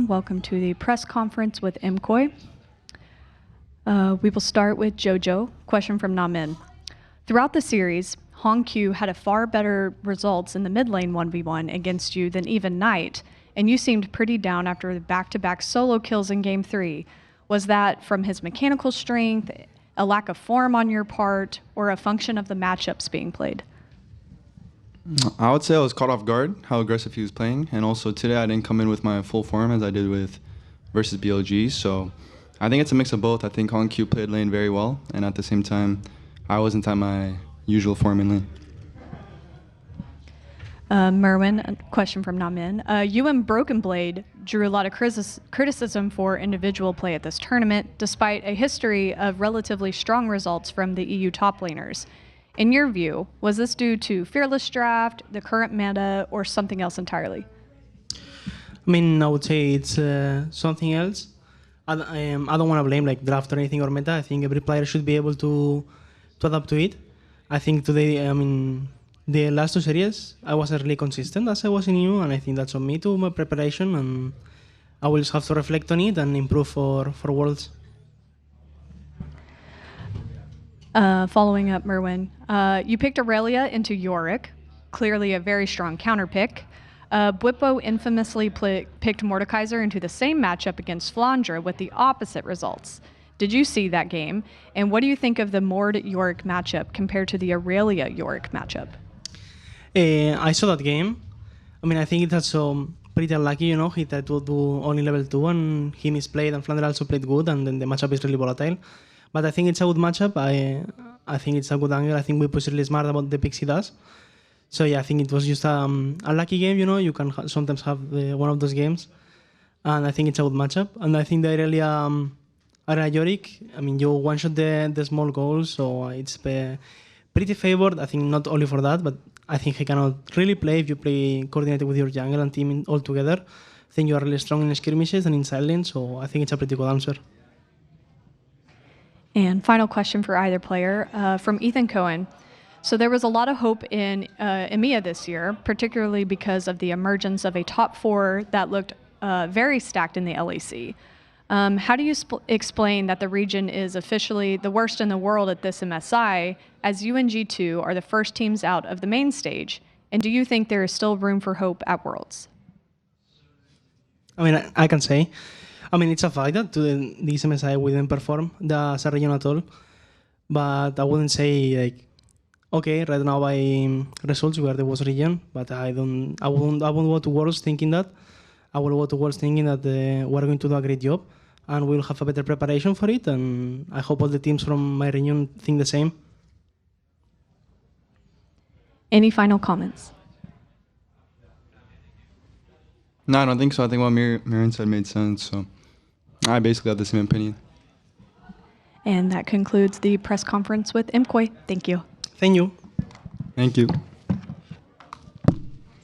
everyone. Welcome to the press conference with MKOI. We will start with Jojo. Question from Namin. Throughout the series, Hong Q had a far better results in the mid lane 1v1 against you than even Knight, and you seemed pretty down after the back-to-back solo kills in Game 3. Was that from his mechanical strength, a lack of form on your part, or a function of the matchups being played? I would say I was caught off guard how aggressive he was playing, and also today I didn't come in with my full form as I did with versus BLG, so I think it's a mix of both. I think Hong Q played lane very well, and at the same time, I wasn't at my usual form in lane. Myrwn, a question from Namin. You and Broken Blade drew a lot of criticism for individual play at this tournament, despite a history of relatively strong results from the EU top laners. In your view, was this due to Fearless Draft, the current meta, or something else entirely? I mean, I would say it's something else. I don't want to blame like draft or anything or meta. I think every player should be able to adapt to it. I think today, I mean, the last two series, I wasn't really consistent as I was in EU, and I think that's on me too, my preparation, and I will just have to reflect on it and improve for Worlds. Following up, Myrwn, you picked Aurelia into Yorick, clearly a very strong counter pick. Bwipo infamously picked Mordekaiser into the same matchup against Flandre with the opposite results. Did you see that game? And what do you think of the Mord-Yorick matchup compared to the Aurelia-Yorick matchup? I saw that game. I mean, I think it's also pretty unlucky, you know. He tried to do only level 2 and he misplayed, and Flandre also played good, and then the matchup is really volatile. But I think it's a good matchup. I think it's a good angle. I think we pushed really smart about the picks he does. So yeah, I think it was just a lucky game, you know. You can sometimes have one of those games. And I think it's a good matchup. And I think the Aurelia Yorick, I mean, you one-shot the small goals, so it's pretty favored. I think not only for that, but I think he cannot really play if you play coordinated with your jungle and team all together. I think you are really strong in skirmishes and in silence, so I think it's a pretty good answer. And final question for either player from Ethan Cohen. So there was a lot of hope in EMEA this year, particularly because of the emergence of a top 4 that looked very stacked in the LEC. How do you explain that the region is officially the worst in the world at this MSI, as you and G2 are the first teams out of the main stage? And do you think there is still room for hope at Worlds? I mean, I can say. I mean, it's a fact that this MSI we didn't perform as a region at all. But I wouldn't say, like, okay, right now by results we are the worst region. But I wouldn't go to Worlds thinking that. I will go to Worlds thinking that we're going to do a great job and we'll have a better preparation for it. And I hope all the teams from my region think the same. Any final comments? No, I don't think so. I think what Myrwn said made sense. So I basically have the same opinion. And that concludes the press conference with MKOI. Thank you. Thank you. Thank you.